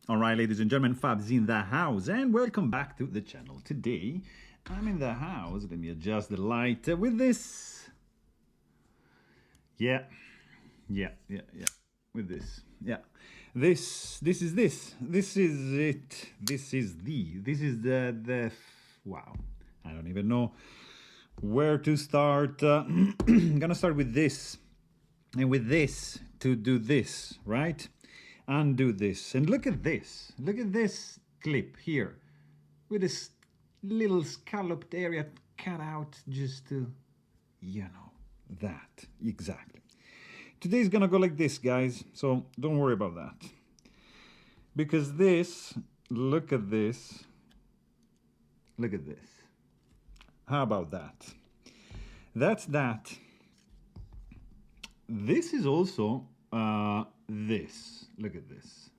All right, ladies and gentlemen, Fab's in the house, and welcome back to the channel. Today, I'm in the house. Let me adjust the light with this. Yeah, yeah. With this, yeah. This is this. This is it. This is the. Wow, I don't even know where to start. I'm gonna start with this, and with this to do this, right? Undo this, and look at this. Look at this clip here, with this little scalloped area cut out just to, that exactly. Today's gonna go like this, guys. So don't worry about that, because this. Look at this. Look at this. How about that? That's that. This is also this. Look at this.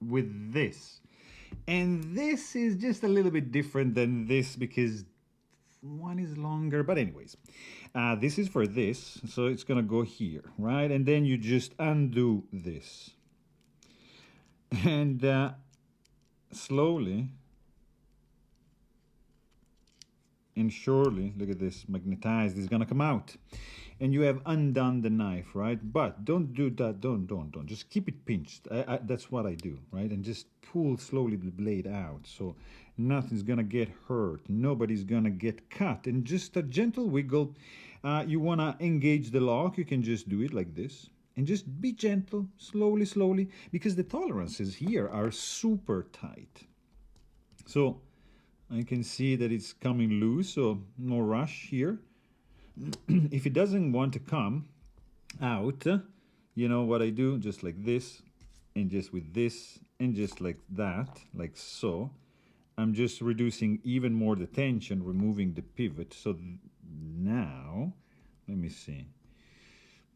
With this. And this is just a little bit different than this because one is longer. But anyways, this is for this. So it's going to go here, right? And then you just undo this. And slowly and surely, look at this, magnetized is going to come out. And you have undone the knife, right? But don't do that. Don't. Just keep it pinched. That's what I do, right? And just pull slowly the blade out. So nothing's going to get hurt. Nobody's going to get cut. And just a gentle wiggle. You want to engage the lock. You can just do it like this. And just be gentle, slowly, because the tolerances here are super tight. So I can see that it's coming loose, so no rush here. If it doesn't want to come out, you know what I do? Just like this, and just with this, and just like that, like so. I'm just reducing even more the tension, removing the pivot. So now, let me see.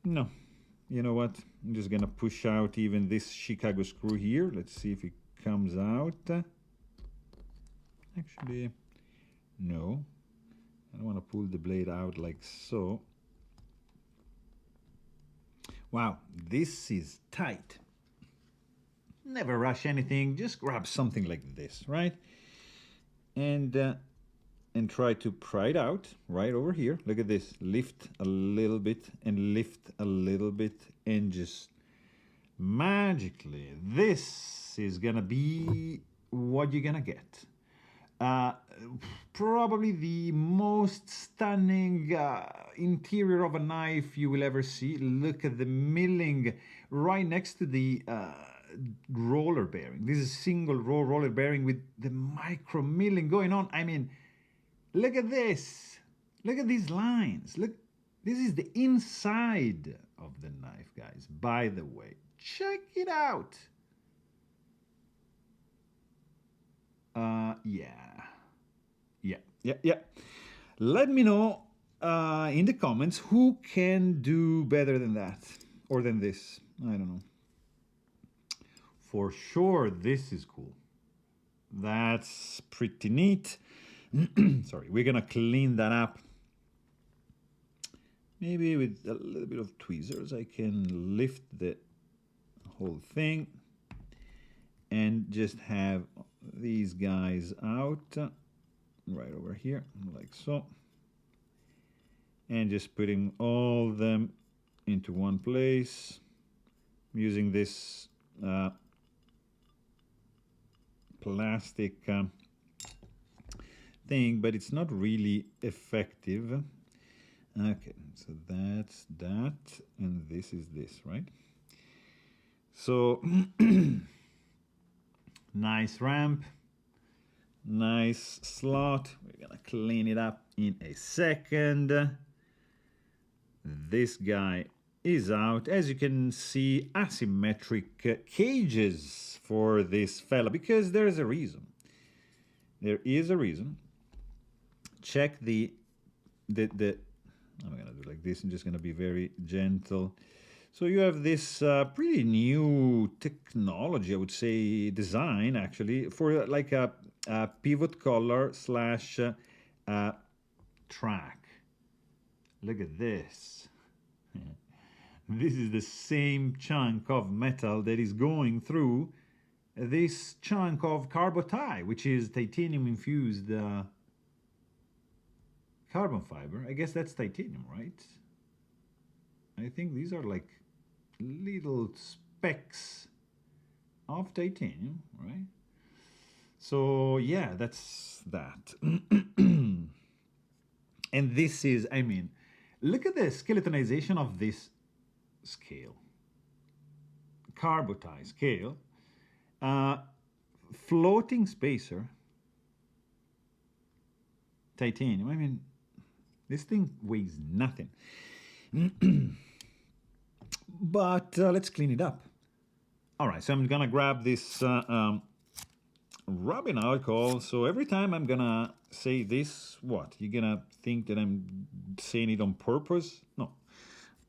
No, you know what? I'm just gonna push out even this Chicago screw here. Let's see if it comes out. Actually, no. I don't want to pull the blade out like so. Wow, this is tight. Never rush anything. Just grab something like this, right? And try to pry it out right over here. Look at this. Lift a little bit and lift a little bit, and just magically, this is gonna be what you're gonna get. Probably the most stunning interior of a knife you will ever see. Look at the milling right next to the roller bearing. This is single roller bearing with the micro milling going on. I mean, look at this. Look at these lines. Look, this is the inside of the knife, guys. By the way, check it out. Yeah. Let me know in the comments who can do better than that or than this. I don't know. For sure, this is cool. That's pretty neat. Sorry, we're gonna clean that up. Maybe with a little bit of tweezers, I can lift the whole thing and just have these guys out right over here, like so, and just putting all of them into one place using this plastic thing, but it's not really effective. Okay, so that's that, and this is this, right? So nice ramp, nice slot. We're gonna clean it up in a second. This guy is out. As you can see, asymmetric cages for this fella, because there is a reason. There is a reason. Check the I'm gonna do like this. I'm just gonna be very gentle. So you have this pretty new technology, I would say, design actually, for like a pivot collar slash track. Look at this. This is the same chunk of metal that is going through this chunk of carbotite, which is titanium infused carbon fiber. I guess that's titanium, right? I think these are like little specks of titanium, right? So yeah, that's that. And this is, I mean, look at the skeletonization of this scale. Carbotite scale. Floating spacer. Titanium. I mean, this thing weighs nothing. But let's clean it up. All right, so I'm gonna grab this rubbing alcohol. So every time I'm gonna say this, what? You're gonna think that I'm saying it on purpose? No,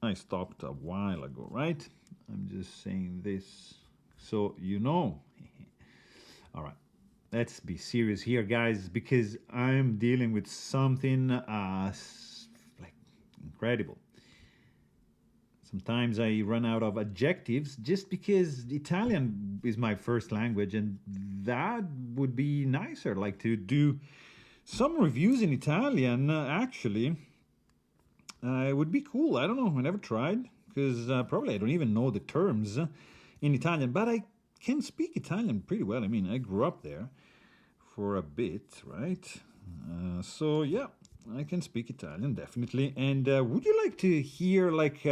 I stopped a while ago, right? I'm just saying this so you know. All right, let's be serious here, guys, because I'm dealing with something like incredible. Sometimes I run out of adjectives just because Italian is my first language, and that would be nicer, like to do some reviews in Italian, actually. It would be cool. I don't know. I never tried because probably I don't even know the terms in Italian, but I can speak Italian pretty well. I mean, I grew up there for a bit, right? So, yeah, I can speak Italian, definitely. And would you like to hear, like,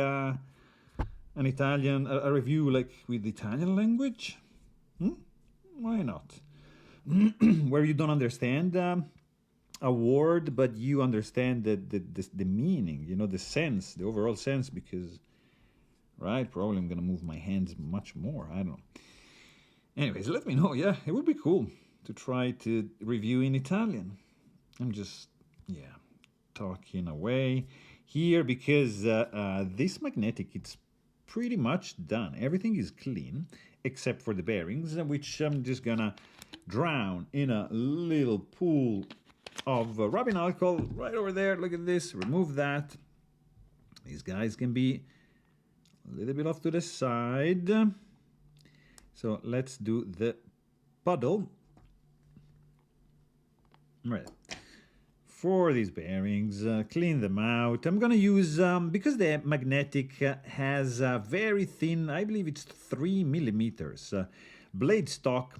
an Italian, a review like with Italian language? Why not? Where you don't understand a word, but you understand the meaning, you know, the sense, the overall sense, because, right, probably I'm going to move my hands much more. I don't know. Anyways, let me know. Yeah, it would be cool to try to review in Italian. I'm just, yeah, talking away here because this magnetic, it's pretty much done. Everything is clean except for the bearings, which I'm just gonna drown in a little pool of rubbing alcohol right over there. Look at this. Remove that. These guys can be a little bit off to the side. So let's do the puddle. Right. For these bearings, clean them out. I'm gonna use, because the magnetic has a very thin, I believe it's 3 millimeters blade stock,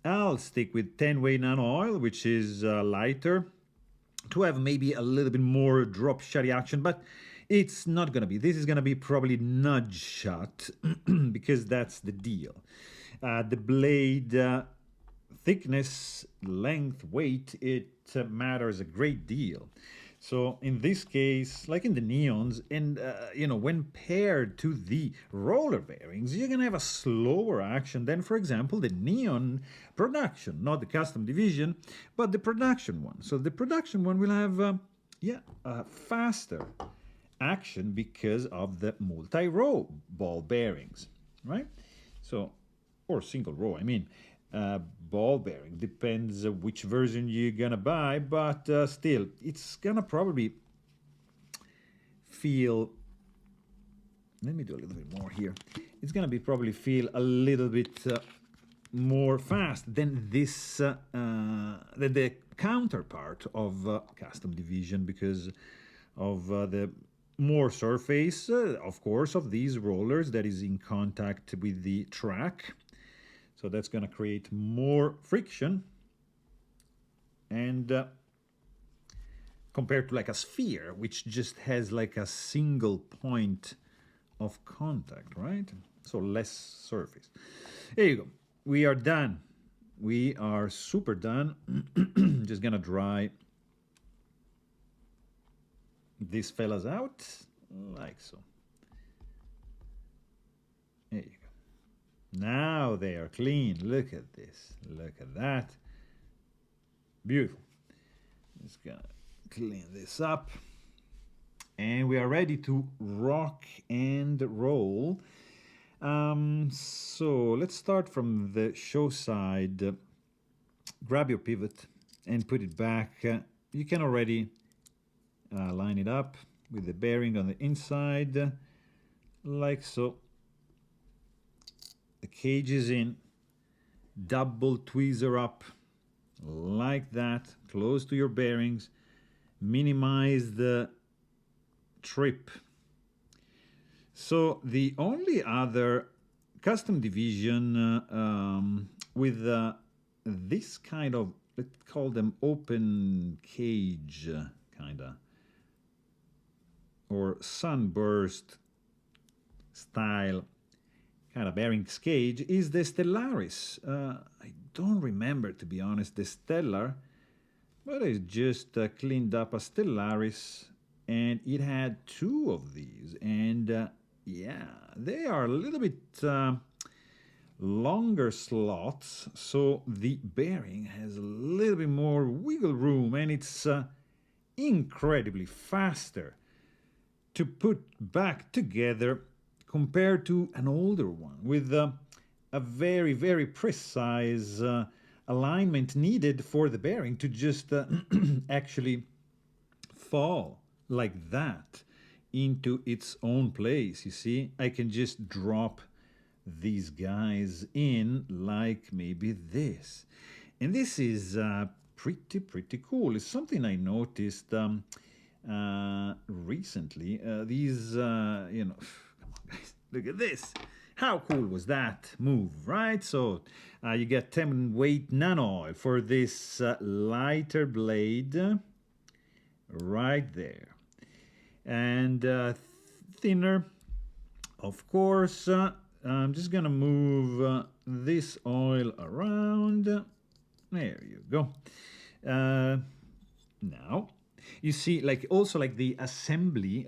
I'll stick with 10-way nano oil, which is lighter, to have maybe a little bit more drop shot reaction, but it's not gonna be. This is gonna be probably nudge shot, because that's the deal. The blade thickness, length, weight, it matters a great deal. So in this case, like in the neons, and you know, when paired to the roller bearings, you're gonna have a slower action than, for example, the neon production, not the custom division, but the production one. So the production one will have, faster action because of the multi-row ball bearings, right? So, or single row, I mean. Ball bearing depends which version you're gonna buy, but still it's gonna probably feel, let me do a little bit more here, it's gonna be probably feel a little bit more fast than this than the counterpart of custom division, because of the more surface, of course, of these rollers that is in contact with the track. So that's going to create more friction, and compared to like a sphere, which just has like a single point of contact, right? So less surface. There you go. We are done. We are super done. Just gonna dry these fellas out like so. There you go. Now they are clean. Look at this. Look at that. Beautiful. Just gonna clean this up. And we are ready to rock and roll. So let's start from the show side. Grab your pivot and put it back. You can already line it up with the bearing on the inside, like so. The cage is in, double tweezer up like that, close to your bearings, minimize the trip. So the only other custom division with this kind of, let's call them open cage kind of, or sunburst style kind of bearings cage is the Stellaris. I don't remember, to be honest, the Stellar, but I just cleaned up a Stellaris, and it had two of these, and yeah, they are a little bit longer slots, so the bearing has a little bit more wiggle room, and it's incredibly faster to put back together compared to an older one with a very, very precise alignment needed for the bearing to just actually fall like that into its own place. You see, I can just drop these guys in like maybe this. And this is pretty cool. It's something I noticed recently. These, you know, come on guys, look at this. How cool was that move, right? So you get 10 weight nano oil for this lighter blade right there. And thinner, of course. I'm just gonna move this oil around. There you go. Now, you see, like also like the assembly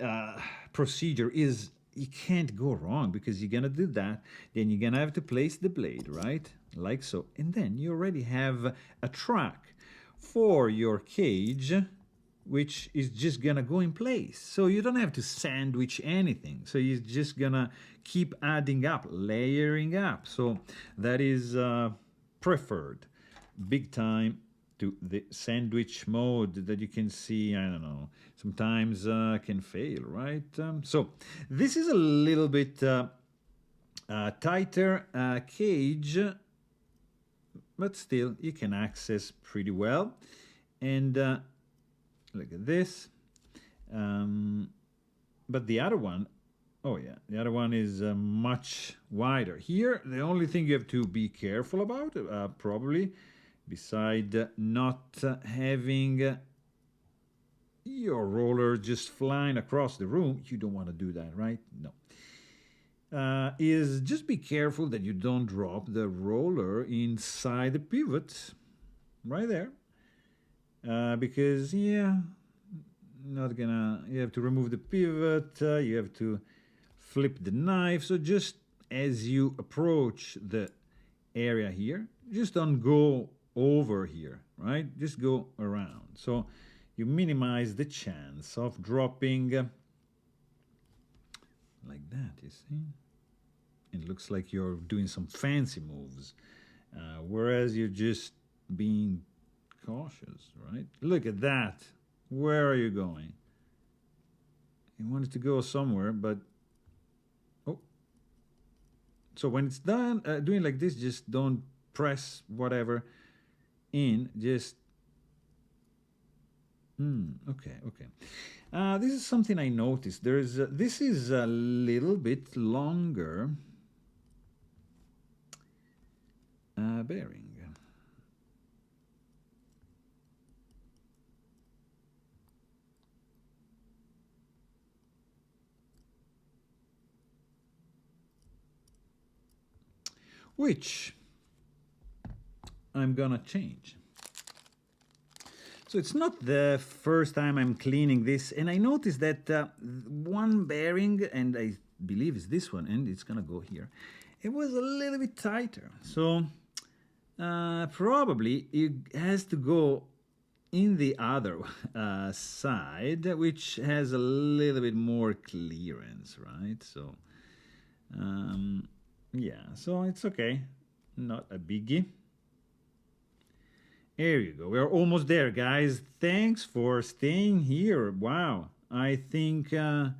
procedure is, you can't go wrong, because you're gonna do that, then you're gonna have to place the blade, right? Like so. And then you already have a track for your cage, which is just gonna go in place. So you don't have to sandwich anything. So you're just gonna keep adding up, layering up. So that is preferred big time to the sandwich mode that you can see, I don't know, sometimes can fail, right? So this is a little bit tighter cage, but still you can access pretty well. And look at this. But the other one, oh yeah, the other one is much wider. Here, the only thing you have to be careful about, probably, beside not having your roller just flying across the room, you don't want to do that, right? No. Is just be careful that you don't drop the roller inside the pivot, right there. Because, yeah, not gonna, you have to remove the pivot, you have to flip the knife. So just as you approach the area here, just don't go over here, right? Just go around. So you minimize the chance of dropping like that, you see? It looks like you're doing some fancy moves, whereas you're just being cautious, right? Look at that. Where are you going? You wanted to go somewhere, but oh. So when it's done, doing like this, just don't press whatever in. Just okay. This is something I noticed. There's this is a little bit longer bearing. Which I'm gonna change. So it's not the first time I'm cleaning this, and I noticed that one bearing, and I believe it's this one, and it's gonna go here, it was a little bit tighter. So probably it has to go in the other side, which has a little bit more clearance, right? So yeah, so it's okay, not a biggie. There you go. We're almost there, guys. Thanks for staying here. Wow. I think, yeah,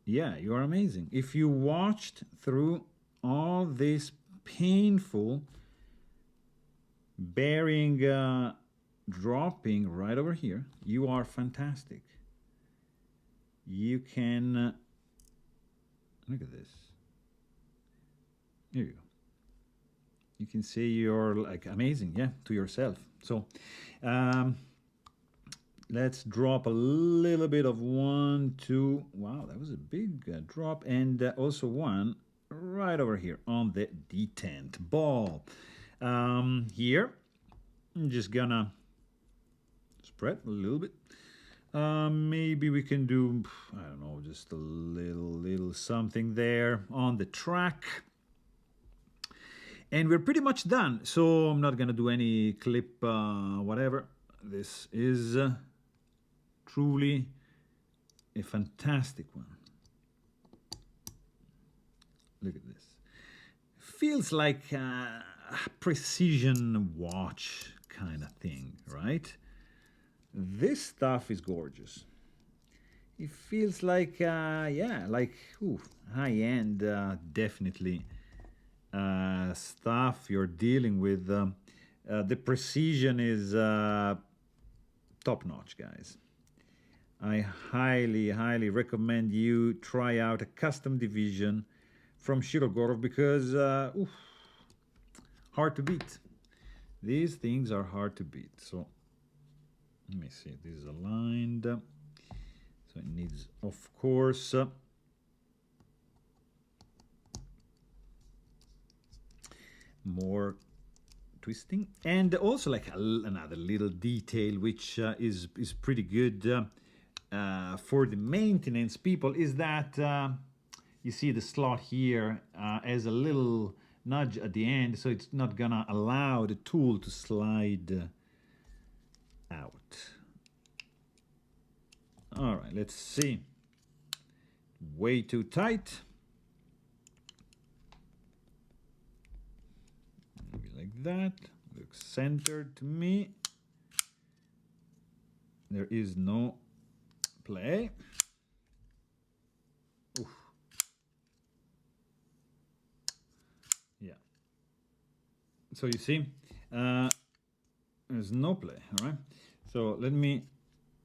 you are amazing. If you watched through all this painful bearing, dropping right over here. You are fantastic. You can, look at this. There you go. You can say you're like amazing, yeah, to yourself. So let's drop a little bit of 1, 2. Wow, that was a big drop. And also one right over here on the detent ball. Here, I'm just gonna spread a little bit. Maybe we can do, I don't know, just a little something there on the track. And we're pretty much done. So I'm not gonna do any clip, whatever. This is truly a fantastic one. Look at this. Feels like a precision watch kind of thing, right? This stuff is gorgeous. It feels like, yeah, like high-end, definitely stuff you're dealing with. The precision is top-notch, guys. I highly recommend you try out a custom division from Shirogorov because hard to beat. These things are hard to beat. So let me see, this is aligned. So it needs, of course, more twisting, and also like another little detail which is pretty good for the maintenance people is that you see the slot here as a little nudge at the end, so it's not gonna allow the tool to slide out. All right, let's see. Way too tight. Maybe like that. Looks centered to me. There is no play. Oof. Yeah. So you see, there's no play, all right? So let me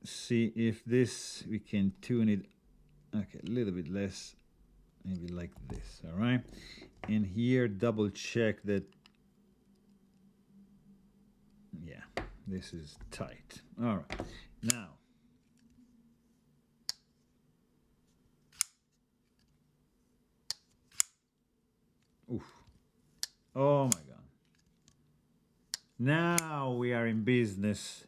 see if this, we can tune it, okay, a little bit less, maybe like this, all right? And here, double check that, yeah, this is tight. All right, now, oof, oh my God. Now we are in business.